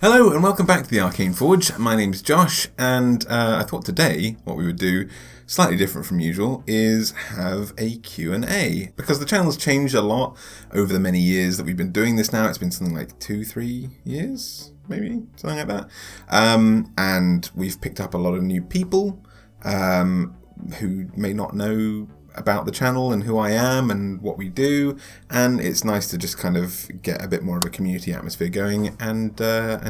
Hello and welcome back to the Arcane Forge. My name's Josh, and I thought today what we would do, slightly different from usual, is have a Q&A. Because the channel's changed a lot over the many years that we've been doing this now. It's been something like 2-3 years, maybe, something like that. And we've picked up a lot of new people who may not know about the channel and who I am and what we do, and it's nice to just kind of get a bit more of a community atmosphere going and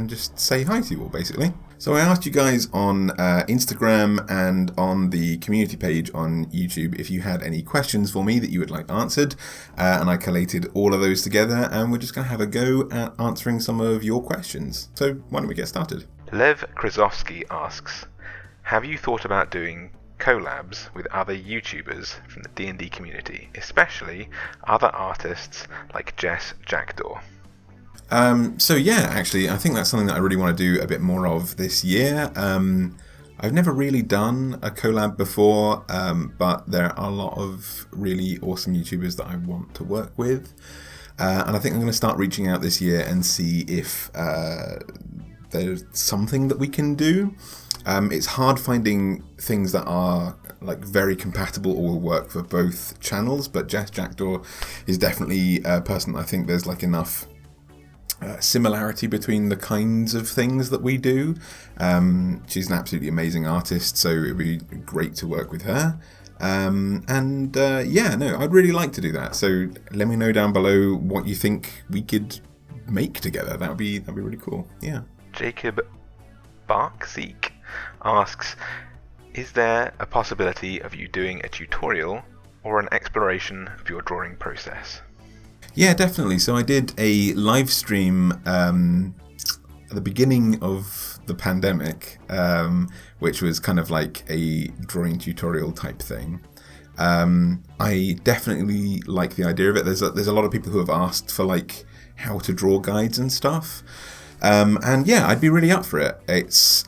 just say hi to you all, basically. So I asked you guys on Instagram and on the community page on YouTube if you had any questions for me that you would like answered, and I collated all of those together, and we're just going to have a go at answering some of your questions. So why don't we get started? Lev Krasovsky asks, have you thought about doing collabs with other YouTubers from the D&D community, especially other artists like Jess Jackdaw? So yeah, actually, I think that's something that I really want to do a bit more of this year. I've never really done a collab before, but there are a lot of really awesome YouTubers that I want to work with. And I think I'm going to start reaching out this year and see if there's something that we can do. It's hard finding things that are like very compatible or will work for both channels, but Jess Jackdaw is definitely a person that I think there's like enough similarity between the kinds of things that we do. She's an absolutely amazing artist, so it would be great to work with her. I'd really like to do that. So let me know down below what you think we could make together. That'd be really cool. Yeah. Jacob Barkseek asks, is there a possibility of you doing a tutorial or an exploration of your drawing process? Yeah, definitely. So I did a live stream at the beginning of the pandemic, which was kind of like a drawing tutorial type thing. I definitely like the idea of it. There's a lot of people who have asked for like how to draw guides and stuff. I'd be really up for it. It's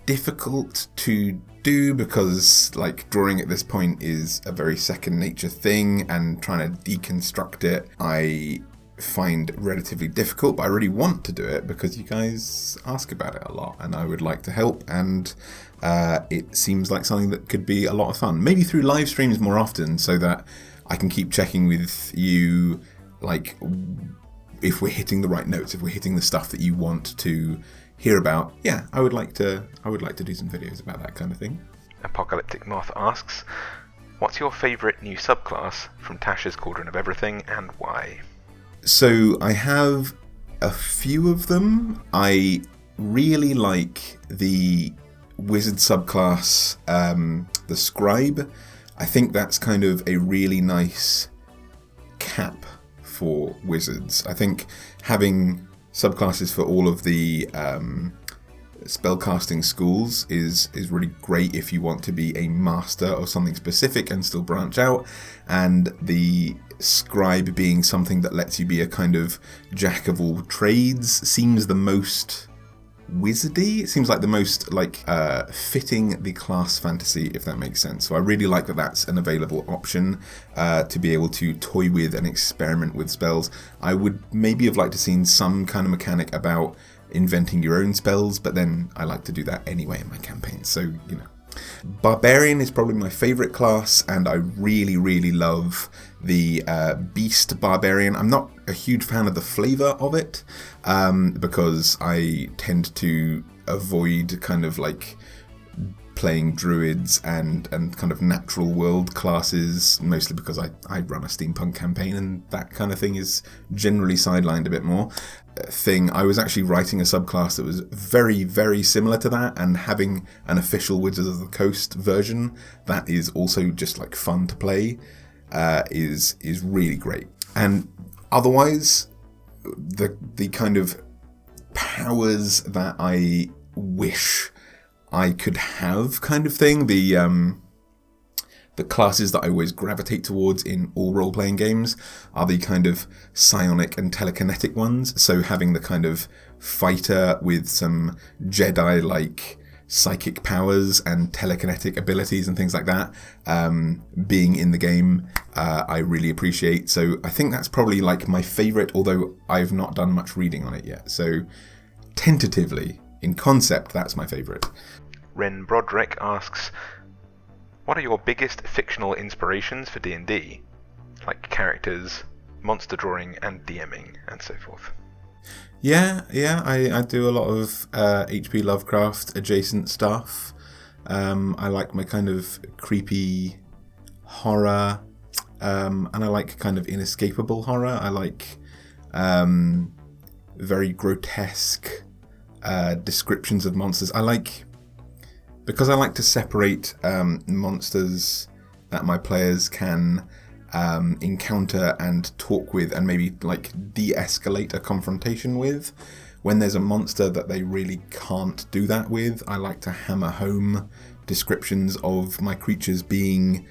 difficult to do because like drawing at this point is a very second nature thing, and trying to deconstruct it I find relatively difficult, but I really want to do it because you guys ask about it a lot and I would like to help, and it seems like something that could be a lot of fun, maybe through live streams more often, so that I can keep checking with you like if we're hitting the right notes, if we're hitting the stuff that you want to hear about. Yeah, I would like to do some videos about that kind of thing. Apocalyptic Moth asks, what's your favourite new subclass from Tasha's Cauldron of Everything and why? So I have a few of them. I really like the wizard subclass, the scribe. I think that's kind of a really nice cap for wizards. I think having subclasses for all of the spellcasting schools is really great if you want to be a master of something specific and still branch out, and the scribe being something that lets you be a kind of jack of all trades seems the most wizardy. It seems like the most like fitting the class fantasy, if that makes sense. So I really like that that's an available option to be able to toy with and experiment with spells. I would maybe have liked to seen some kind of mechanic about inventing your own spells, but then I like to do that anyway in my campaigns, so you know. Barbarian is probably my favourite class, and I really, really love the Beast Barbarian. I'm not a huge fan of the flavour of it, because I tend to avoid kind of like playing druids and kind of natural world classes, mostly because I run a steampunk campaign and that kind of thing is generally sidelined a bit more. I was actually writing a subclass that was very, very similar to that, and having an official Wizards of the Coast version that is also just like fun to play is really great. And otherwise, the kind of powers that I wish I could have kind of thing, the classes that I always gravitate towards in all role-playing games are the kind of psionic and telekinetic ones. So having the kind of fighter with some Jedi-like psychic powers and telekinetic abilities and things like that being in the game, I really appreciate. So I think that's probably like my favourite, although I've not done much reading on it yet. So tentatively, in concept, that's my favourite. Ren Broderick asks, what are your biggest fictional inspirations for D&D? Like characters, monster drawing, and DMing, and so forth. Yeah, I do a lot of H.P. Lovecraft adjacent stuff. I like my kind of creepy horror, and I like kind of inescapable horror. I like very grotesque descriptions of monsters. Because I like to separate monsters that my players can encounter and talk with and maybe like de-escalate a confrontation with. When there's a monster that they really can't do that with, I like to hammer home descriptions of my creatures being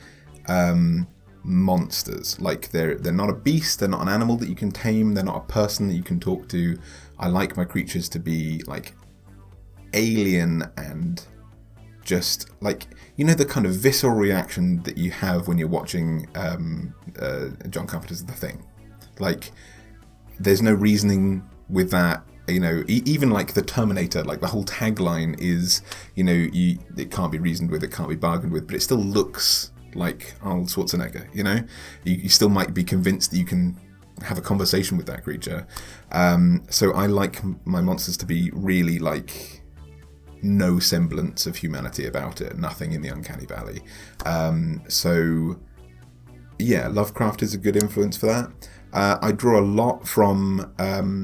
monsters. Like they're not a beast, they're not an animal that you can tame, they're not a person that you can talk to. I like my creatures to be like alien and just like, you know, the kind of visceral reaction that you have when you're watching John Carpenter's The Thing. Like, there's no reasoning with that. You know, even like the Terminator, like the whole tagline is, you know, it can't be reasoned with, it can't be bargained with, but it still looks like Arnold Schwarzenegger. You know, you still might be convinced that you can have a conversation with that creature. So I like my monsters to be really like no semblance of humanity about it, nothing in the uncanny valley. So yeah, Lovecraft is a good influence for that. I draw a lot from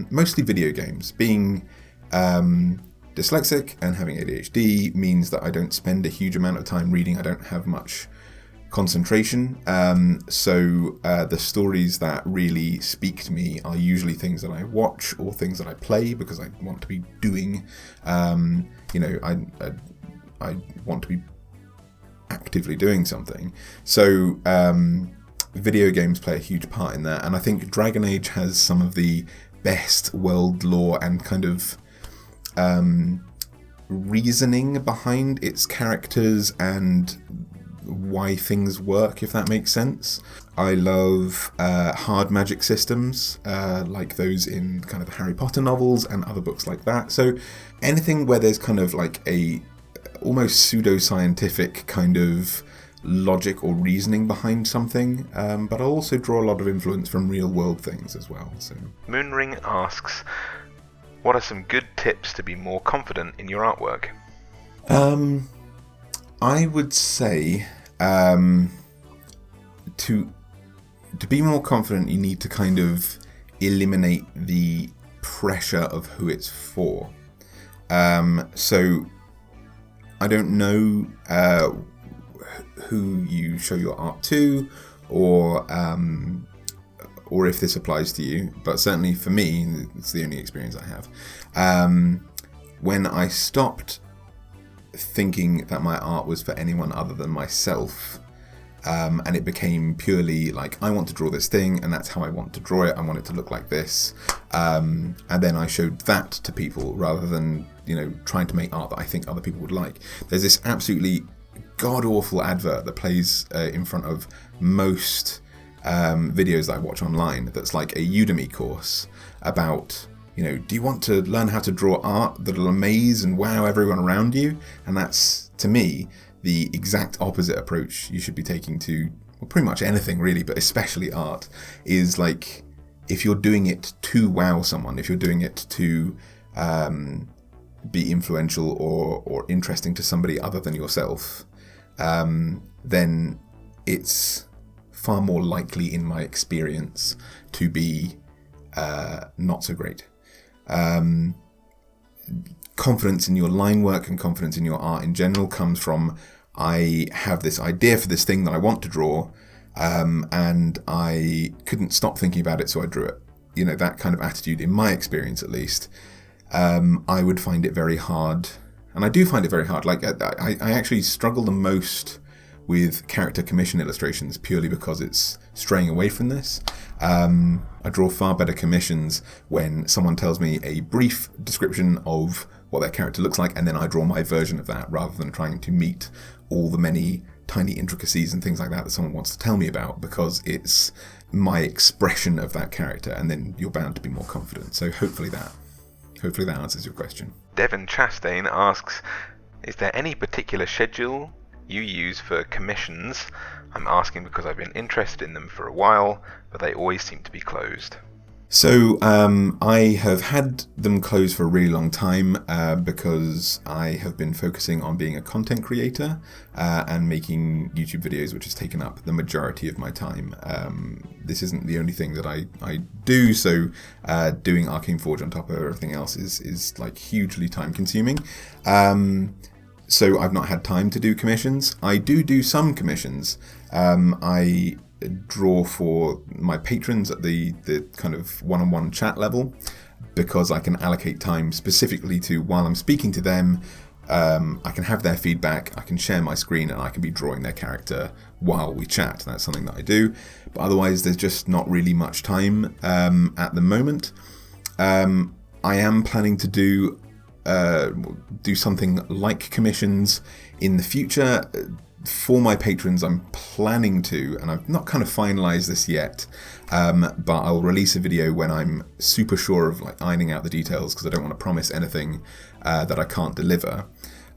mostly video games. Being dyslexic and having ADHD means that I don't spend a huge amount of time reading. I don't have much concentration. So the stories that really speak to me are usually things that I watch or things that I play because I want to be doing. You know, I want to be actively doing something. So video games play a huge part in that, and I think Dragon Age has some of the best world lore and kind of reasoning behind its characters and why things work, if that makes sense. I love hard magic systems, like those in kind of the Harry Potter novels and other books like that. So anything where there's kind of like a almost pseudo-scientific kind of logic or reasoning behind something, but I also draw a lot of influence from real world things as well. So Moonring asks, what are some good tips to be more confident in your artwork? I would say to be more confident, you need to kind of eliminate the pressure of who it's for. So I don't know who you show your art to, or if this applies to you, but certainly for me, it's the only experience I have. When I stopped thinking that my art was for anyone other than myself, and it became purely like, I want to draw this thing and that's how I want to draw it, I want it to look like this, and then I showed that to people rather than, you know, trying to make art that I think other people would like. There's this absolutely god-awful advert that plays in front of most videos that I watch online that's like a Udemy course about, you know, do you want to learn how to draw art that'll amaze and wow everyone around you? And that's, to me, the exact opposite approach you should be taking to, well, pretty much anything really, but especially art. Is like, if you're doing it to wow someone, if you're doing it to be influential or interesting to somebody other than yourself, then it's far more likely, in my experience, to be not so great. Confidence in your line work and confidence in your art in general comes from, I have this idea for this thing that I want to draw, and I couldn't stop thinking about it, so I drew it. You know, that kind of attitude, in my experience at least, I would find it very hard. And I do find it very hard. Like, I actually struggle the most with character commission illustrations purely because it's straying away from this. I draw far better commissions when someone tells me a brief description of what their character looks like, and then I draw my version of that, rather than trying to meet all the many tiny intricacies and things like that someone wants to tell me about, because it's my expression of that character, and then you're bound to be more confident. So hopefully that Hopefully that answers your question. Devin Chastain asks, is there any particular schedule you use for commissions? I'm asking because I've been interested in them for a while, but they always seem to be closed. So I have had them closed for a really long time because I have been focusing on being a content creator and making YouTube videos, which has taken up the majority of my time. This isn't the only thing that I do, so doing Arcane Forge on top of everything else is like hugely time consuming. So I've not had time to do commissions. I do some commissions. I draw for my patrons at the kind of one-on-one chat level because I can allocate time specifically to, while I'm speaking to them, I can have their feedback, I can share my screen, and I can be drawing their character while we chat. That's something that I do, but otherwise there's just not really much time at the moment. I am planning to do something like commissions in the future. For my patrons, I'm planning to, and I've not kind of finalized this yet, but I'll release a video when I'm super sure of like ironing out the details, because I don't want to promise anything that I can't deliver.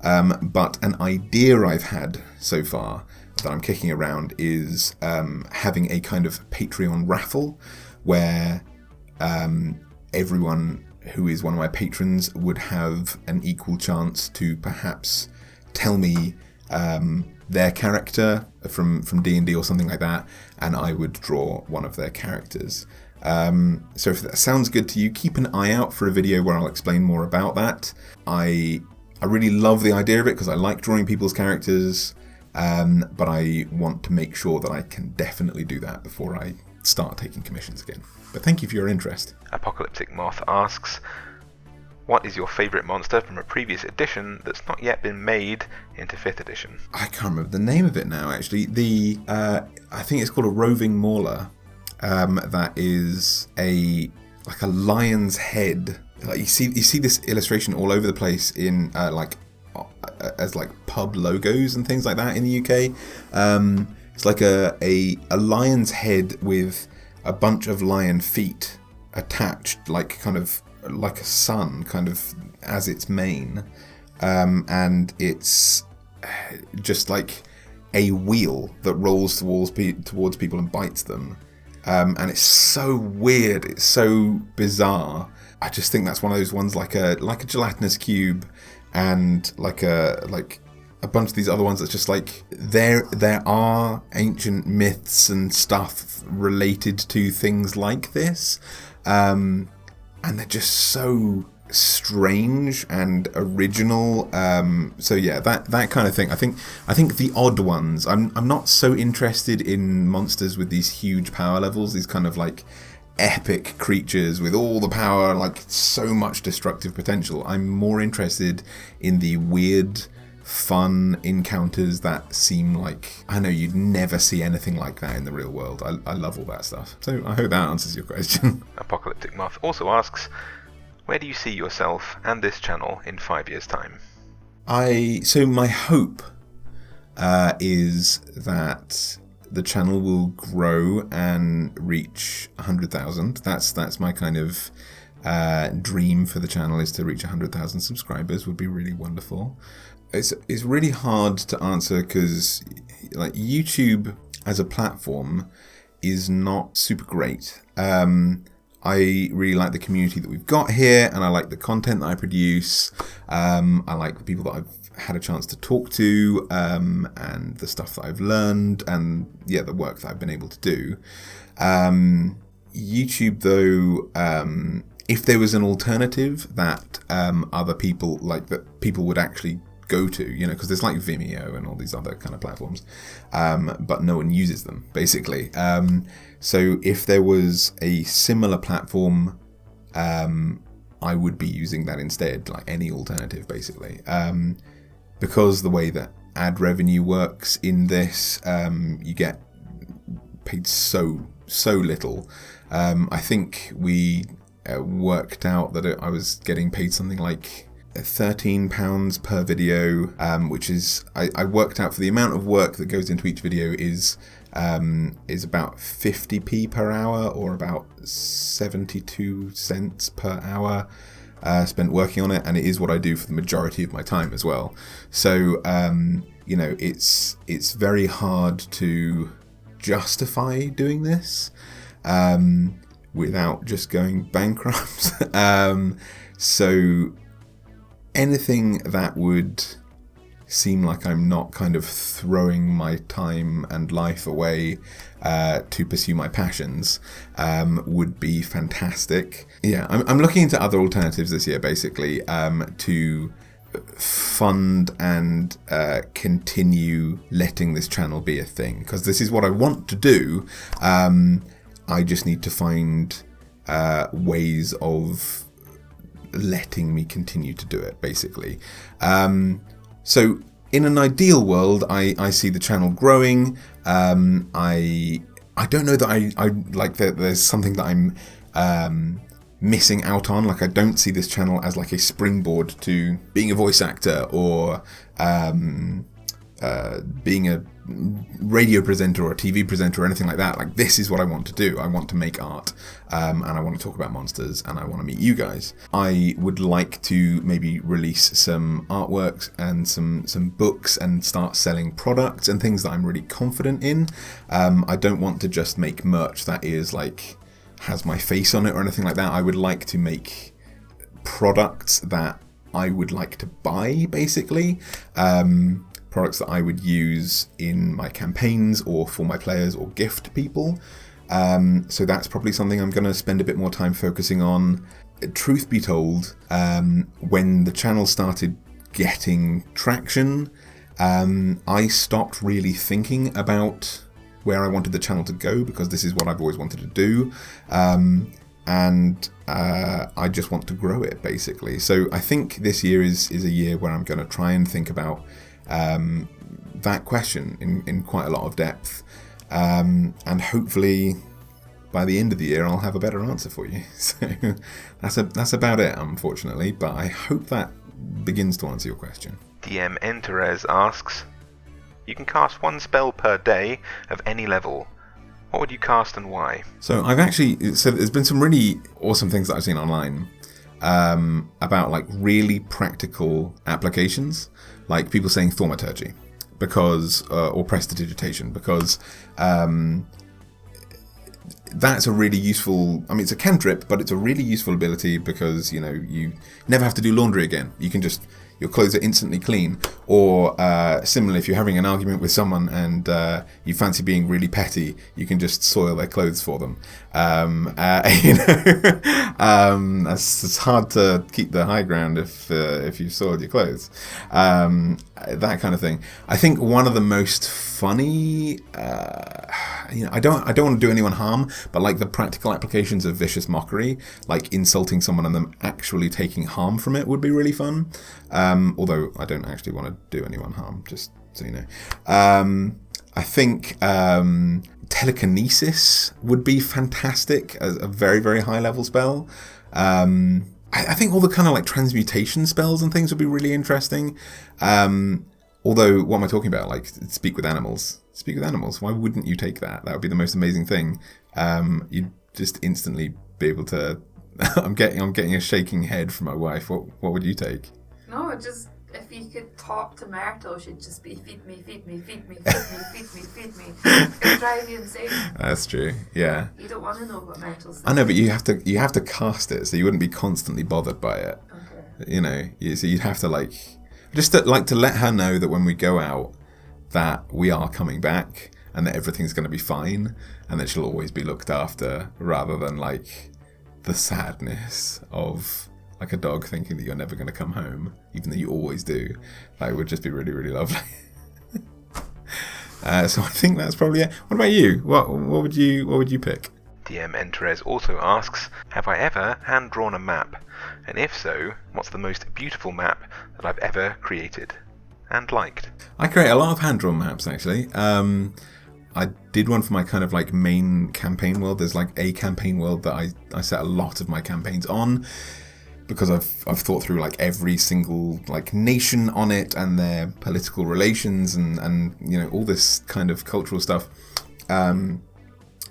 But an idea I've had so far that I'm kicking around is having a kind of Patreon raffle where everyone who is one of my patrons would have an equal chance to perhaps tell me their character from D&D or something like that, and I would draw one of their characters. So if that sounds good to you, keep an eye out for a video where I'll explain more about that. I really love the idea of it because I like drawing people's characters, but I want to make sure that I can definitely do that before I start taking commissions again. But thank you for your interest. Apocalyptic Moth asks, what is your favourite monster from a previous edition that's not yet been made into 5th edition? I can't remember the name of it now, actually. I think it's called a roving mauler. That is like a lion's head. Like you see this illustration all over the place in as pub logos and things like that in the UK. It's like a lion's head with a bunch of lion feet attached, like a sun kind of as its mane, and it's just like a wheel that rolls towards people and bites them, and it's so weird, it's so bizarre. I just think that's one of those ones like a gelatinous cube, and like a bunch of these other ones that's just like there are ancient myths and stuff related to things like this, and they're just so strange and original. So yeah, that kind of thing. I think the odd ones. I'm not so interested in monsters with these huge power levels, these kind of like epic creatures with all the power, like so much destructive potential. I'm more interested in the weird, fun encounters that seem like, I know, you'd never see anything like that in the real world. I love all that stuff. So I hope that answers your question. Apocalyptic Moth also asks, where do you see yourself and this channel in 5 years' time? So my hope is that the channel will grow and reach 100,000. That's my kind of dream for the channel, is to reach 100,000 subscribers. Would be really wonderful. It's really hard to answer because like YouTube as a platform is not super great. I really like the community that we've got here, and I like the content that I produce. I like the people that I've had a chance to talk to, and the stuff that I've learned, and yeah, the work that I've been able to do. YouTube, though, if there was an alternative that other people, like that people would actually go to, because there's like Vimeo and all these other kind of platforms, but no one uses them, basically. So if there was a similar platform, I would be using that instead, like any alternative, basically. Because the way that ad revenue works in this, you get paid so little. I think we worked out that I was getting paid something like £13 per video, which is, I worked out for the amount of work that goes into each video is about 50p per hour, or about 72 cents per hour. spent working on it, and it is what I do for the majority of my time as well. So it's very hard to justify doing this without just going bankrupt. So anything that would seem like I'm not kind of throwing my time and life away to pursue my passions would be fantastic. Yeah, I'm looking into other alternatives this year, basically, to fund and continue letting this channel be a thing, because this is what I want to do. I just need to find ways of letting me continue to do it, basically. So in an ideal world, I see the channel growing. I don't know that I like that there's something that I'm missing out on. Like, I don't see this channel as like a springboard to being a voice actor or being a radio presenter or a TV presenter or anything like that. Like, this is what I want to do. I want to make art, and I want to talk about monsters, and I want to meet you guys. I would like to maybe release some artworks and some books and start selling products and things that I'm really confident in. I don't want to just make merch that is like has my face on it or anything like that. I would like to make products that I would like to buy, basically. Products that I would use in my campaigns or for my players or gift people. So that's probably something I'm going to spend a bit more time focusing on. Truth be told, when the channel started getting traction, I stopped really thinking about where I wanted the channel to go, because this is what I've always wanted to do. And I just want to grow it, basically. So I think this year is a year where I'm going to try and think about that question in quite a lot of depth, and hopefully by the end of the year I'll have a better answer for you. So that's about it, unfortunately, but I hope that begins to answer your question. DM Enterez asks, you can cast one spell per day of any level. What would you cast and why? So there's been some really awesome things that I've seen online about like really practical applications, like people saying thaumaturgy because or prestidigitation, because that's a really useful, I mean, it's a cantrip, but it's a really useful ability because, you never have to do laundry again. You can just, your clothes are instantly clean. Or similarly, if you're having an argument with someone and you fancy being really petty, you can just soil their clothes for them. It's hard to keep the high ground if you've soiled your clothes. That kind of thing. I think one of the most funny, I don't want to do anyone harm, but like the practical applications of vicious mockery, like insulting someone and them actually taking harm from it, would be really fun. Although I don't actually want to do anyone harm, just so you know. I think telekinesis would be fantastic as a very, very high level spell. I think all the kind of like transmutation spells and things would be really interesting. Although, what am I talking about? Like, speak with animals. Speak with animals. Why wouldn't you take that? That would be the most amazing thing. You'd just instantly be able to... I'm getting a shaking head from my wife. What would you take? No, just if you could talk to Myrtle, she'd just be feed me, feed me, feed me, feed me, feed me, feed me. It'd drive you insane. That's true. Yeah. You don't want to know what Myrtle's saying. I know, but you have to cast it, so you wouldn't be constantly bothered by it. Okay. So you'd have to to let her know that when we go out, that we are coming back and that everything's going to be fine and that she'll always be looked after, rather than like the sadness of like a dog thinking that you're never going to come home, even though you always do. That would just be really, really lovely. So I think that's probably it. What about you? What would you pick? DM Enterez also asks, have I ever hand-drawn a map? And if so, what's the most beautiful map that I've ever created and liked? I create a lot of hand-drawn maps, actually. I did one for my kind of like main campaign world. There's like a campaign world that I set a lot of my campaigns on, because I've thought through like every single like nation on it and their political relations and all this kind of cultural stuff.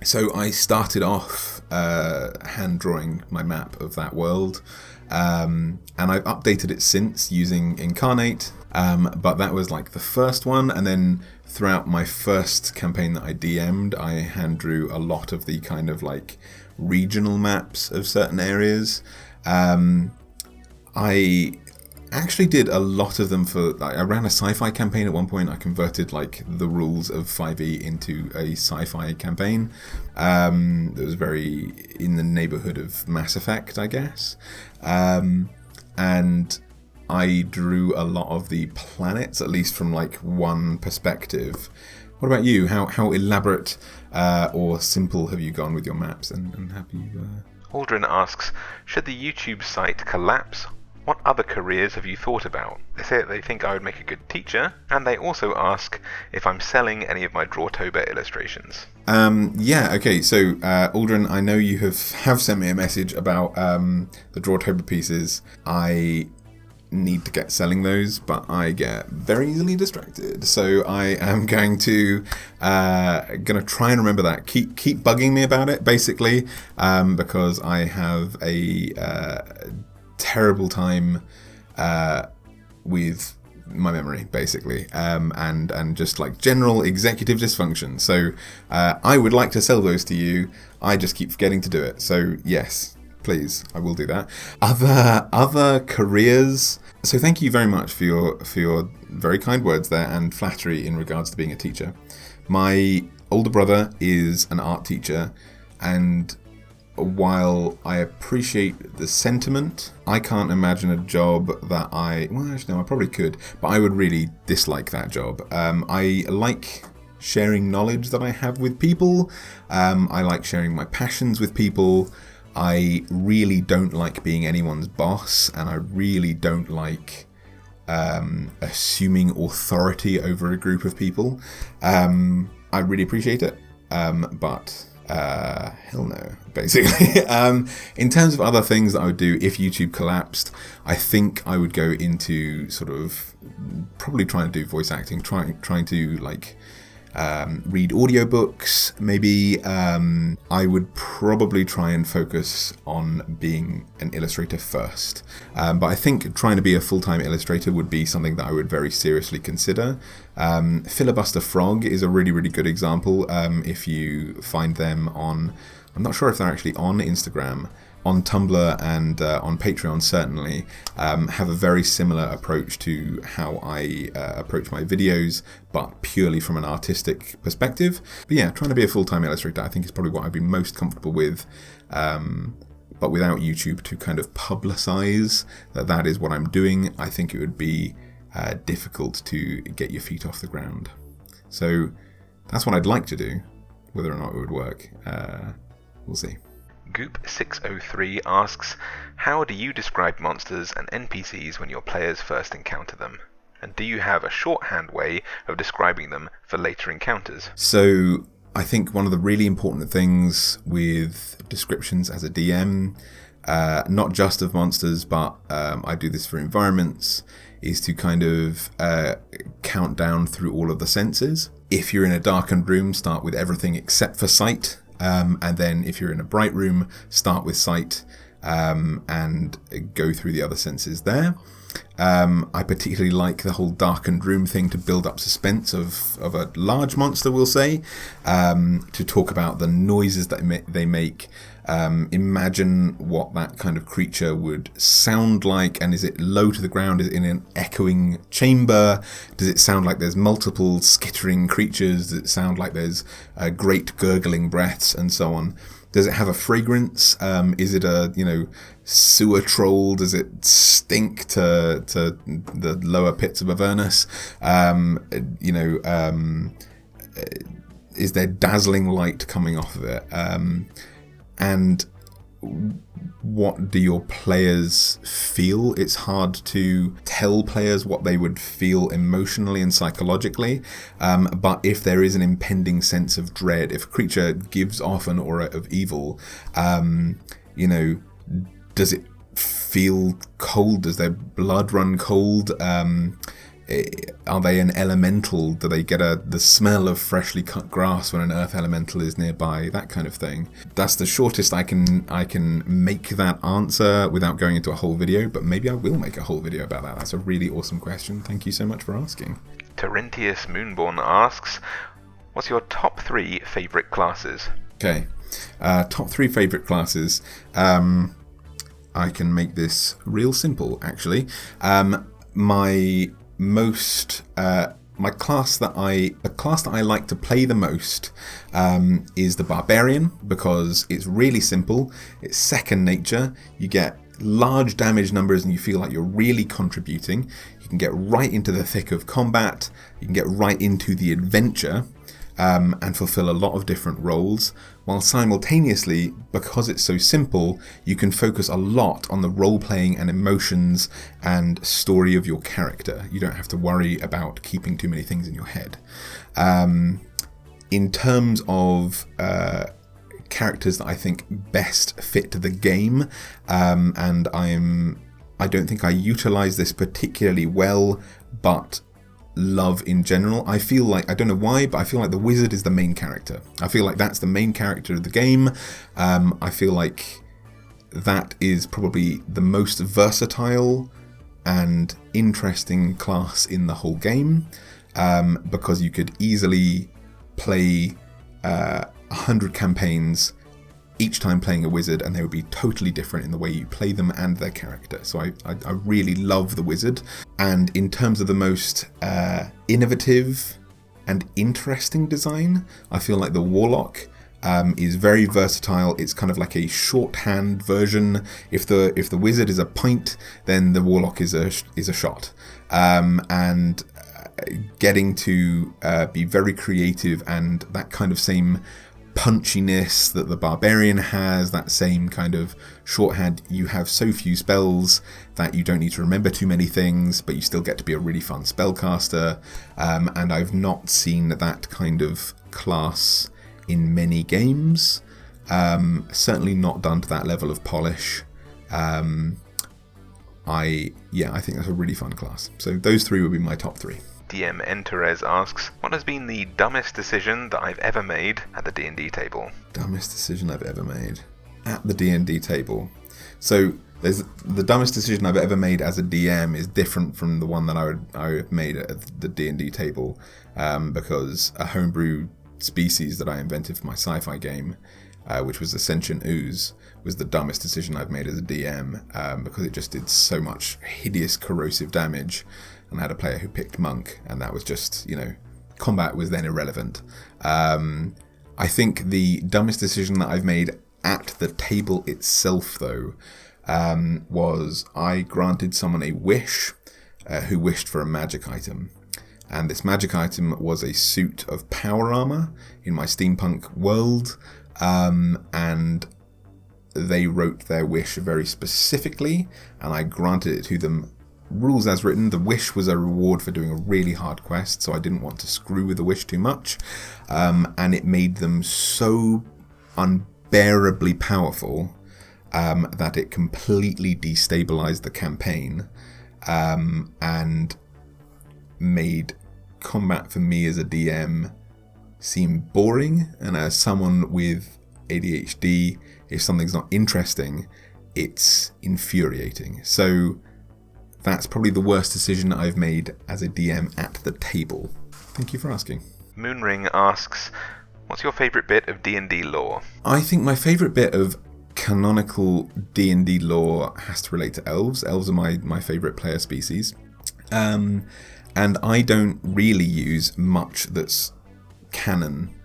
So I started off hand drawing my map of that world, and I've updated it since using Incarnate, but that was like the first one, and then throughout my first campaign that I DM'd, I hand drew a lot of the kind of like regional maps of certain areas. I actually did a lot of them for, like, I ran a sci-fi campaign at one point. I converted like the rules of 5e into a sci-fi campaign that was very in the neighborhood of Mass Effect, I guess. And I drew a lot of the planets, at least from like one perspective. What about you? How elaborate or simple have you gone with your maps, and have you... Aldrin asks, should the YouTube site collapse? What other careers have you thought about? They say that they think I would make a good teacher, and they also ask if I'm selling any of my Drawtober illustrations. Yeah, okay, so Aldrin, I know you have sent me a message about the Drawtober pieces. I need to get selling those, but I get very easily distracted, so I am going to try and remember that. Keep bugging me about it, basically, because I have a terrible time with my memory, basically, and just like general executive dysfunction. So I would like to sell those to you. I just keep forgetting to do it. So yes, please, I will do that. Other careers. So thank you very much for your very kind words there and flattery in regards to being a teacher. My older brother is an art teacher, and while I appreciate the sentiment, I can't imagine a job that I probably could, but I would really dislike that job. I like sharing knowledge that I have with people. I like sharing my passions with people. I really don't like being anyone's boss, and I really don't like assuming authority over a group of people. I really appreciate it, but hell no, basically. In terms of other things that I would do if YouTube collapsed, I think I would go into sort of probably trying to do voice acting, trying to like read audiobooks, maybe. I would probably try and focus on being an illustrator first. But I think trying to be a full-time illustrator would be something that I would very seriously consider. Filibuster Frog is a really, really good example. If you find them on, I'm not sure if they're actually on Instagram, on Tumblr and on Patreon certainly, have a very similar approach to how I approach my videos, but purely from an artistic perspective. But yeah, trying to be a full-time illustrator I think is probably what I'd be most comfortable with, but without YouTube to kind of publicize that is what I'm doing, I think it would be difficult to get your feet off the ground. So that's what I'd like to do. Whether or not it would work, we'll see. Goop603 asks, how do you describe monsters and NPCs when your players first encounter them? And do you have a shorthand way of describing them for later encounters? So I think one of the really important things with descriptions as a DM, not just of monsters, but I do this for environments, is to kind of count down through all of the senses. If you're in a darkened room, start with everything except for sight. And then if you're in a bright room, start with sight and go through the other senses there. I particularly like the whole darkened room thing to build up suspense of a large monster, we'll say, to talk about the noises that they make. Imagine what that kind of creature would sound like, and is it low to the ground? Is it in an echoing chamber? Does it sound like there's multiple skittering creatures? Does it sound like there's great gurgling breaths and so on? Does it have a fragrance? Is it a sewer troll? Does it stink to the lower pits of Avernus? Is there dazzling light coming off of it? And what do your players feel? It's hard to tell players what they would feel emotionally and psychologically, but if there is an impending sense of dread, if a creature gives off an aura of evil, does it feel cold? Does their blood run cold? Are they an elemental? Do they get the smell of freshly cut grass when an earth elemental is nearby? That kind of thing. That's the shortest I can make that answer without going into a whole video, but maybe I will make a whole video about that. That's a really awesome question. Thank you so much for asking. Terentius Moonborn asks, what's your top 3 favourite classes? Okay, top 3 favourite classes. I can make this real simple, actually. The class that I like to play the most is the Barbarian, because it's really simple. It's second nature. You get large damage numbers and you feel like you're really contributing. You can get right into the thick of combat. You can get right into the adventure and fulfill a lot of different roles, while simultaneously, because it's so simple, you can focus a lot on the role-playing and emotions and story of your character. You don't have to worry about keeping too many things in your head. In terms of characters that I think best fit the game, and I don't think I utilize this particularly well, but love in general. I feel like, I don't know why, but I feel like the wizard is the main character. I feel like that's the main character of the game. I feel like that is probably the most versatile and interesting class in the whole game, because you could easily play 100 campaigns each time playing a wizard, and they would be totally different in the way you play them and their character. So I really love the wizard. And in terms of the most innovative and interesting design, I feel like the warlock is very versatile. It's kind of like a shorthand version. If the wizard is a pint, then the warlock is a shot. And getting to be very creative, and that kind of same punchiness that the barbarian has, that same kind of shorthand. You have so few spells that you don't need to remember too many things, but you still get to be a really fun spellcaster, and I've not seen that kind of class in many games, certainly not done to that level of polish. I think that's a really fun class. So those 3 would be my top 3. DM Enterez asks, what has been the dumbest decision that I've ever made at the D&D table? Dumbest decision I've ever made at the D&D table. So there's the dumbest decision I've ever made as a DM is different from the one that I would made at the D&D table, because a homebrew species that I invented for my sci-fi game, which was the Sentient Ooze, was the dumbest decision I've made as a DM, because it just did so much hideous corrosive damage, and I had a player who picked Monk, and that was just, combat was then irrelevant. I think the dumbest decision that I've made at the table itself, though, was I granted someone a wish who wished for a magic item. And this magic item was a suit of power armor in my steampunk world, and they wrote their wish very specifically, and I granted it to them. Rules as written, the wish was a reward for doing a really hard quest, so I didn't want to screw with the wish too much, and it made them so unbearably powerful that it completely destabilized the campaign, and made combat for me as a DM seem boring. And as someone with ADHD, if something's not interesting, it's infuriating. So that's probably the worst decision I've made as a DM at the table. Thank you for asking. Moonring asks, what's your favourite bit of D&D lore? I think my favourite bit of canonical D&D lore has to relate to elves. Elves are my favourite player species. And I don't really use much that's canon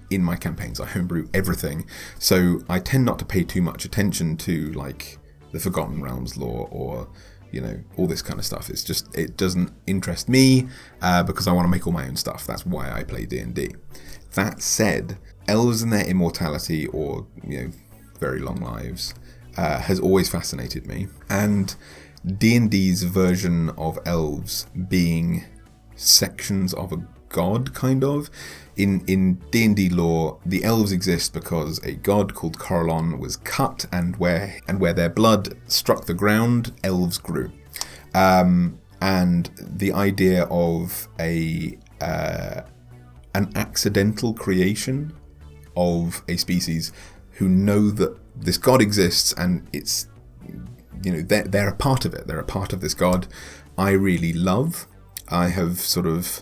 in my campaigns. I homebrew everything. So I tend not to pay too much attention to like the Forgotten Realms lore or all this kind of stuff. It's just, it doesn't interest me because I want to make all my own stuff. That's why I play D&D. That said, elves and their immortality or very long lives has always fascinated me. And D&D's version of elves being sections of a god, kind of. In D&D lore, the elves exist because a god called Corellon was cut, and where their blood struck the ground, elves grew. And the idea of an accidental creation of a species who know that this god exists and it's, they're a part of it. They're a part of this god. I really love. I have sort of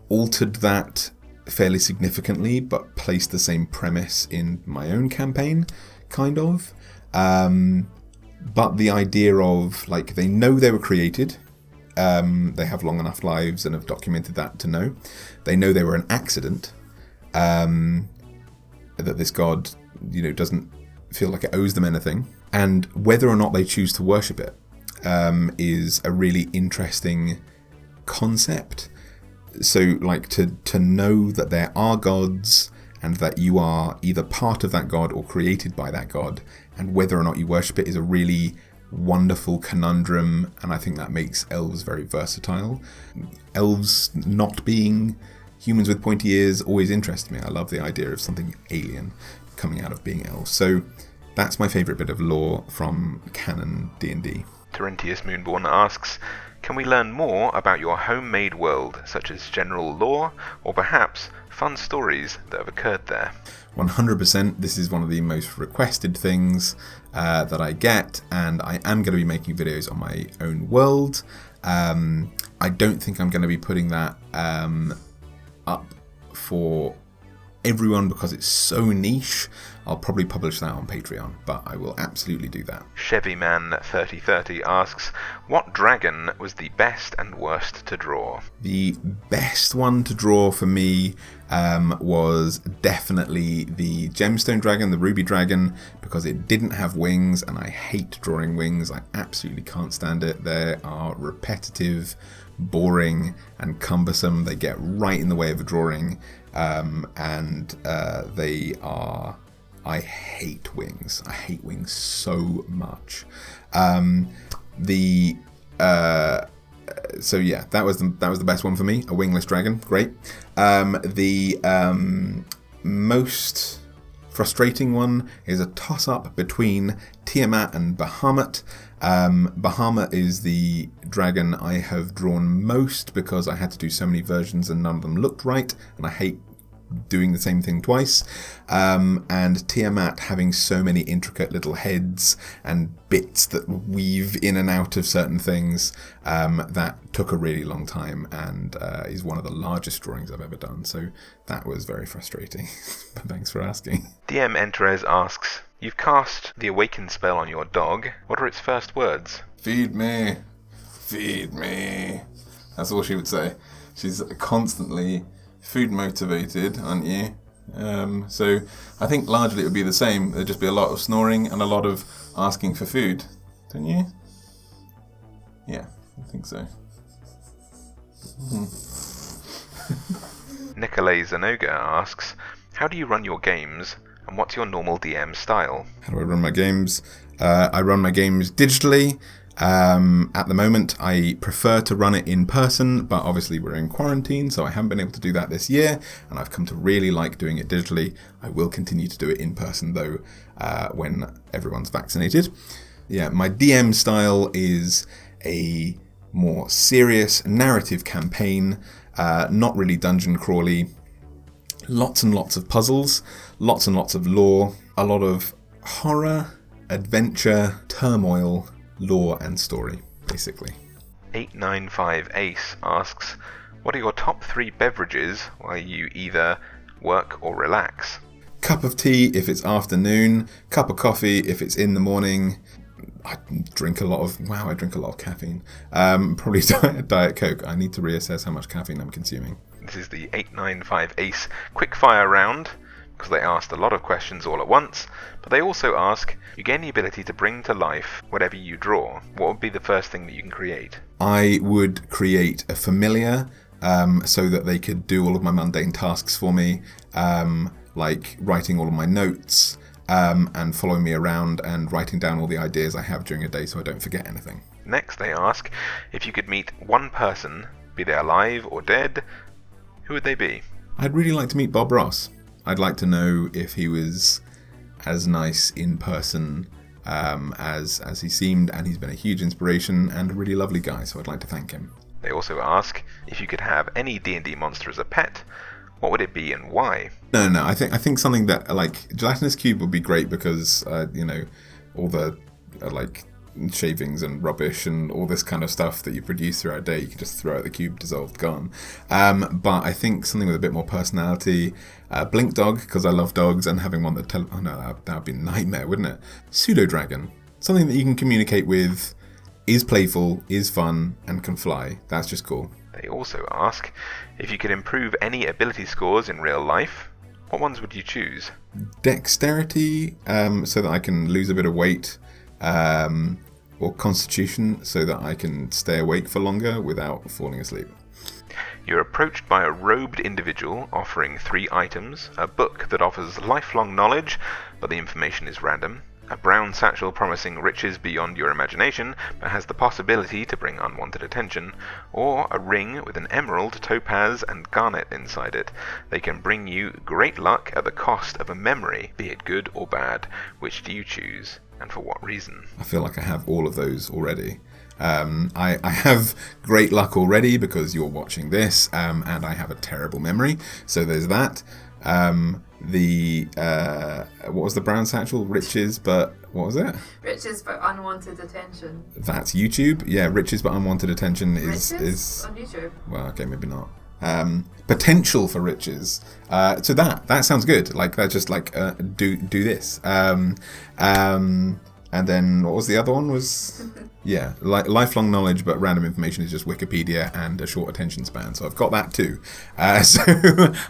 altered that fairly significantly, but placed the same premise in my own campaign, kind of. But the idea of, like, they know they were created. They have long enough lives and have documented that to know. They know they were an accident. That this god, doesn't feel like it owes them anything. And whether or not they choose to worship it is a really interesting concept. So, like, to know that there are gods and that you are either part of that god or created by that god, and whether or not you worship it is a really wonderful conundrum, and I think that makes elves very versatile. Elves not being humans with pointy ears always interests me. I love the idea of something alien coming out of being elves. So that's my favourite bit of lore from canon D&D. Terentius Moonborn asks, can we learn more about your homemade world, such as general lore, or perhaps fun stories that have occurred there? 100%. This is one of the most requested things that I get, and I am going to be making videos on my own world. I don't think I'm going to be putting that up for everyone because it's so niche. I'll probably publish that on Patreon, but I will absolutely do that. Chevyman3030 asks, what dragon was the best and worst to draw? The best one to draw for me was definitely the gemstone dragon, the ruby dragon, because it didn't have wings, and I hate drawing wings. I absolutely can't stand it. They are repetitive, boring, and cumbersome. They get right in the way of a drawing, and they are... I hate wings. I hate wings so much. So yeah, that was the best one for me. A wingless dragon, great. The most frustrating one is a toss-up between Tiamat and Bahamut. Bahamut is the dragon I have drawn most because I had to do so many versions and none of them looked right, and I hate doing the same thing twice, and Tiamat having so many intricate little heads and bits that weave in and out of certain things, that took a really long time, and is one of the largest drawings I've ever done, so that was very frustrating. But thanks for asking. DM Enterez asks, you've cast the Awaken spell on your dog. What are its first words? Feed me. Feed me. That's all she would say. She's constantly food motivated, aren't you? So I think largely it would be the same. There'd just be a lot of snoring and a lot of asking for food, don't you? Yeah, I think so. Nikolay Zanoga asks, how do you run your games, and what's your normal DM style? How do I run my games? I run my games digitally. At the moment, I prefer to run it in person, but obviously we're in quarantine, so I haven't been able to do that this year, and I've come to really like doing it digitally. I will continue to do it in person, though, when everyone's vaccinated. Yeah, my DM style is a more serious narrative campaign, not really dungeon crawly. Lots and lots of puzzles, lots and lots of lore, a lot of horror, adventure, turmoil, lore and story, basically. 895 Ace asks, what are your top 3 beverages while you either work or relax? Cup of tea if it's afternoon, cup of coffee if it's in the morning. I drink a lot of caffeine. Probably Diet Coke. I need to reassess how much caffeine I'm consuming. This is the 895 Ace Quickfire round, because they asked a lot of questions all at once, but they also ask, you gain the ability to bring to life whatever you draw. What would be the first thing that you can create? I would create a familiar, so that they could do all of my mundane tasks for me, like writing all of my notes, and following me around and writing down all the ideas I have during a day so I don't forget anything. Next they ask, if you could meet one person, be they alive or dead, who would they be? I'd really like to meet Bob Ross. I'd like to know if he was as nice in person as he seemed, and he's been a huge inspiration and a really lovely guy, so I'd like to thank him. They also ask, if you could have any D&D monster as a pet, what would it be and why? No, I think something that, like, gelatinous cube would be great because, all the, shavings and rubbish and all this kind of stuff that you produce throughout a day, you can just throw out the cube, dissolved, gone. But I think something with a bit more personality, Blink Dog, because I love dogs, and having one that that would be a nightmare, wouldn't it? Pseudo Dragon, something that you can communicate with, is playful, is fun, and can fly. That's just cool. They also ask, if you could improve any ability scores in real life, what ones would you choose? Dexterity, so that I can lose a bit of weight, or constitution, so that I can stay awake for longer without falling asleep. You're approached by a robed individual offering 3 items, a book that offers lifelong knowledge, but the information is random, a brown satchel promising riches beyond your imagination, but has the possibility to bring unwanted attention, or a ring with an emerald, topaz, and garnet inside it. They can bring you great luck at the cost of a memory, be it good or bad. Which do you choose, and for what reason? I feel like I have all of those already. I have great luck already because you're watching this, and I have a terrible memory, so there's that. What was the brown satchel? Riches, but what was it? Riches but unwanted attention. That's YouTube. Yeah, riches but unwanted attention is on YouTube. Well, okay, maybe not. Potential for riches. So that sounds good. Like that, just like do this. And then what was the other one? Was yeah, like lifelong knowledge, but random information is just Wikipedia and a short attention span. So I've got that too. So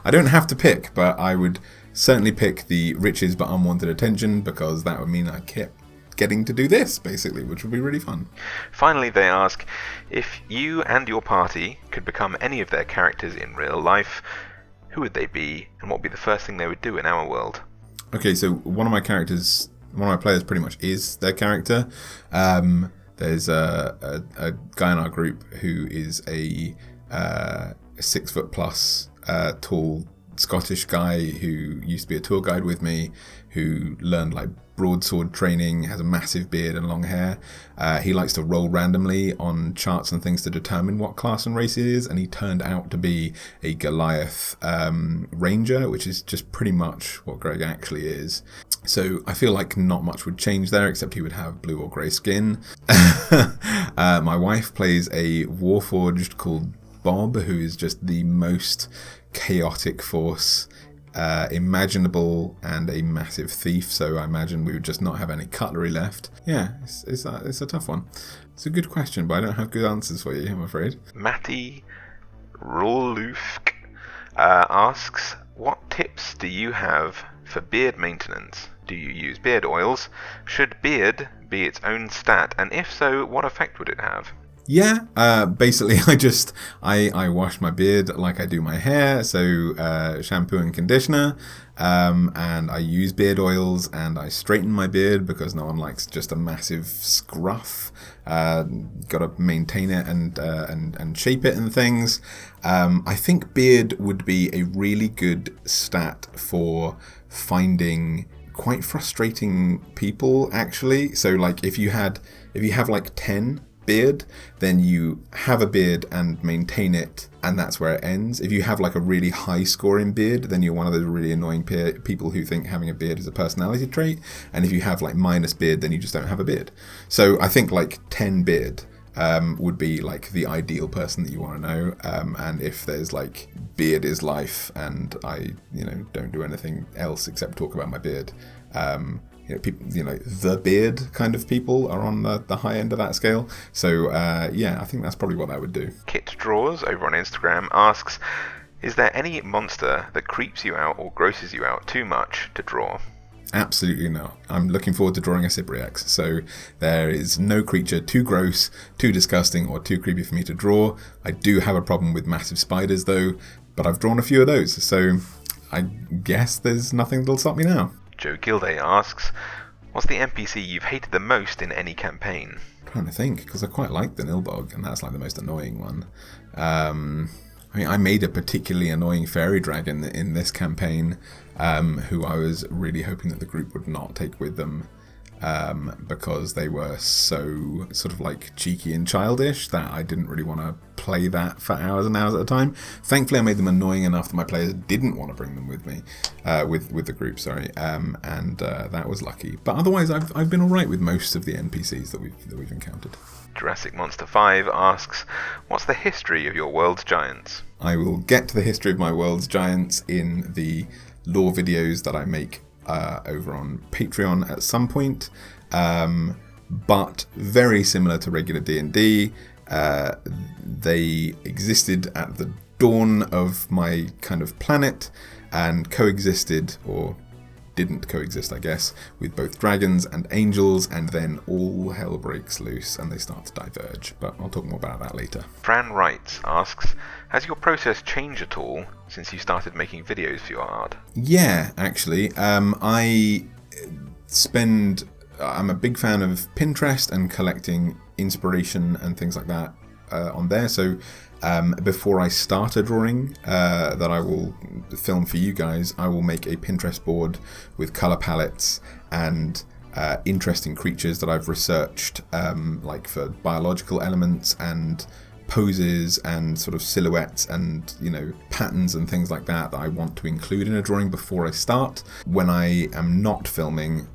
I don't have to pick, but I would certainly pick the riches but unwanted attention, because that would mean I kept getting to do this, basically, which would be really fun. Finally, they ask, if you and your party could become any of their characters in real life, who would they be, and what would be the first thing they would do in our world? Okay, so one of my players pretty much is their character. There's a guy in our group who is a 6 foot plus tall Scottish guy who used to be a tour guide with me, who learned like broadsword training, has a massive beard and long hair. He likes to roll randomly on charts and things to determine what class and race he is, and he turned out to be a Goliath ranger, which is just pretty much what Greg actually is. So I feel like not much would change there, except he would have blue or grey skin. My wife plays a warforged called Bob, who is just the most chaotic force imaginable, and a massive thief, so I imagine we would just not have any cutlery left. Yeah, it's a tough one. It's a good question, but I don't have good answers for you, I'm afraid. Matty Rolufk asks, what tips do you have for beard maintenance? Do you use beard oils? Should beard be its own stat, and if so, what effect would it have? Yeah, basically I wash my beard like I do my hair, so shampoo and conditioner, and I use beard oils, and I straighten my beard because no one likes just a massive scruff. Got to maintain it and shape it and things. I think beard would be a really good stat for finding quite frustrating people, actually. So like if you have like 10 beard, then you have a beard and maintain it, and that's where it ends. If you have like a really high scoring beard, then you're one of those really annoying people who think having a beard is a personality trait, and if you have like minus beard, then you just don't have a beard. So I think like 10 beard would be like the ideal person that you want to know, and if there's like beard is life and I don't do anything else except talk about my beard, people, the beard kind of people are on the high end of that scale. So I think that's probably what that would do. Kit Draws over on Instagram asks, is there any monster that creeps you out or grosses you out too much to draw? Absolutely not. I'm looking forward to drawing a Cypriax, so there is no creature too gross, too disgusting, or too creepy for me to draw. I do have a problem with massive spiders though, but I've drawn a few of those, so I guess there's nothing that'll stop me now. Joe Gilday asks, what's the NPC you've hated the most in any campaign? I'm trying to think, because I quite like the Nilbog, and that's like the most annoying one. I made a particularly annoying fairy dragon in this campaign, who I was really hoping that the group would not take with them. because they were so sort of like cheeky and childish that I didn't really want to play that for hours and hours at a time. Thankfully, I made them annoying enough that my players didn't want to bring them with me, with the group. Sorry, and that was lucky. But otherwise, I've been all right with most of the NPCs that we've encountered. Jurassic Monster 5 asks, what's the history of your world's giants? I will get to the history of my world's giants in the lore videos that I make over on Patreon at some point. But very similar to regular D&D, they existed at the dawn of my kind of planet and coexisted, or didn't coexist, I guess, with both dragons and angels, and then all hell breaks loose and they start to diverge. But I'll talk more about that later. Fran Wright asks, has your process changed at all since you started making videos for your art? Yeah, actually. I'm a big fan of Pinterest and collecting inspiration and things like that on there. So before I start a drawing that I will film for you guys, I will make a Pinterest board with color palettes and interesting creatures that I've researched, like for biological elements and poses and sort of silhouettes and, you know, patterns and things like that I want to include in a drawing before I start. When I am not filming,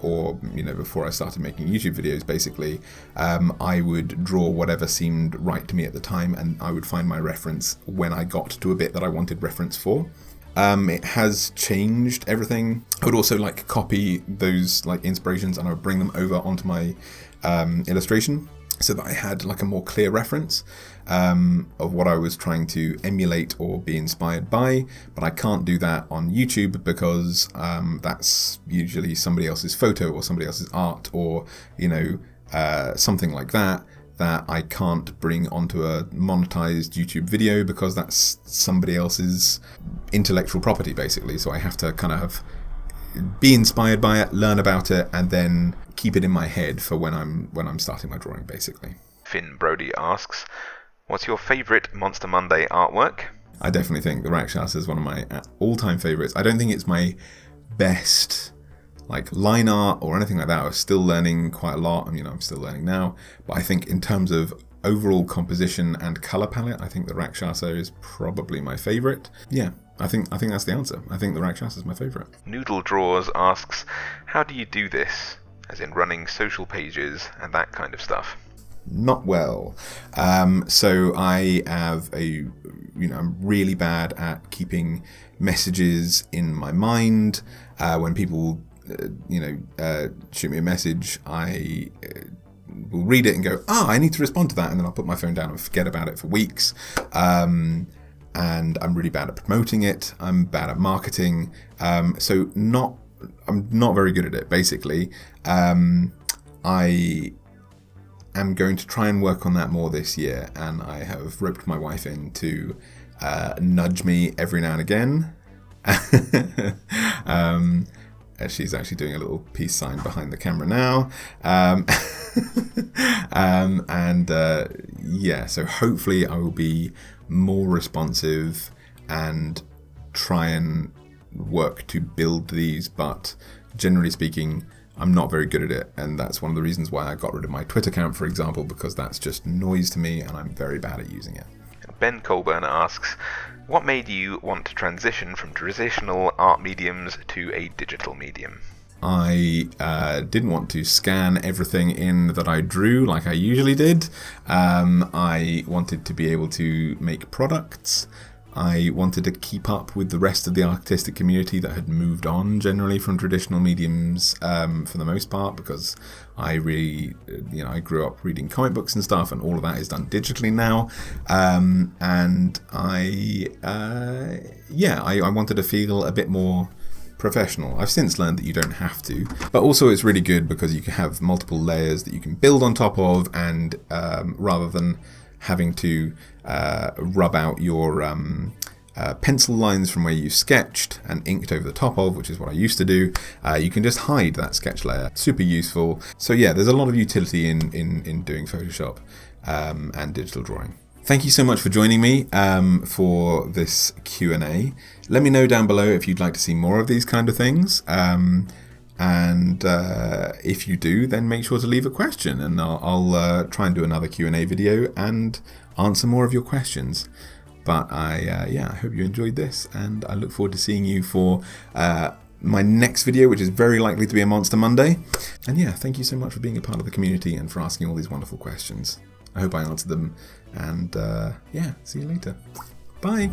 or, you know, before I started making YouTube videos, basically, I would draw whatever seemed right to me at the time, and I would find my reference when I got to a bit that I wanted reference for. It has changed everything. I would also like copy those like inspirations and I would bring them over onto my illustration, so that I had like a more clear reference of what I was trying to emulate or be inspired by. But I can't do that on YouTube because that's usually somebody else's photo or somebody else's art, or, you know, something like that I can't bring onto a monetized YouTube video because that's somebody else's intellectual property, basically. So I have to kind of be inspired by it, learn about it, and then keep it in my head for when I'm starting my drawing, basically. Finn Brody asks, what's your favourite Monster Monday artwork? I definitely think the Rakshasa is one of my all-time favourites. I don't think it's my best like line art or anything like that. I was still learning quite a lot. I mean, I'm still learning now, but I think in terms of overall composition and colour palette, I think the Rakshasa is probably my favourite. Yeah. I think that's the answer. I think the Rakshasa is my favourite. Noodle Draws asks, how do you do this? As in running social pages and that kind of stuff. Not well. So I have I'm really bad at keeping messages in my mind. When people, shoot me a message, I will read it and go, I need to respond to that. And then I'll put my phone down and forget about it for weeks. And I'm really bad at promoting it. I'm bad at marketing. I'm not very good at it, basically. I am going to try and work on that more this year, and I have roped my wife in to nudge me every now and again. She's actually doing a little peace sign behind the camera now. So hopefully I will be more responsive and try and work to build these, but generally speaking, I'm not very good at it, and that's one of the reasons why I got rid of my Twitter account, for example, because that's just noise to me and I'm very bad at using it. Ben Colburn asks, what made you want to transition from traditional art mediums to a digital medium? I didn't want to scan everything in that I drew like I usually did. I wanted to be able to make products. I wanted to keep up with the rest of the artistic community that had moved on generally from traditional mediums for the most part, because I really, I grew up reading comic books and stuff, and all of that is done digitally now. And I wanted to feel a bit more professional. I've since learned that you don't have to, but also it's really good because you can have multiple layers that you can build on top of, and rather than having to rub out your pencil lines from where you sketched and inked over the top of, which is what I used to do, you can just hide that sketch layer. Super useful. So yeah, there's a lot of utility in doing Photoshop and digital drawing. Thank you so much for joining me for this Q&A. Let me know down below if you'd like to see more of these kind of things. And if you do, then make sure to leave a question, and I'll try and do another Q&A video and answer more of your questions. But I hope you enjoyed this, and I look forward to seeing you for my next video, which is very likely to be a Monster Monday. And yeah, thank you so much for being a part of the community and for asking all these wonderful questions. I hope I answered them, and yeah, see you later. Bye!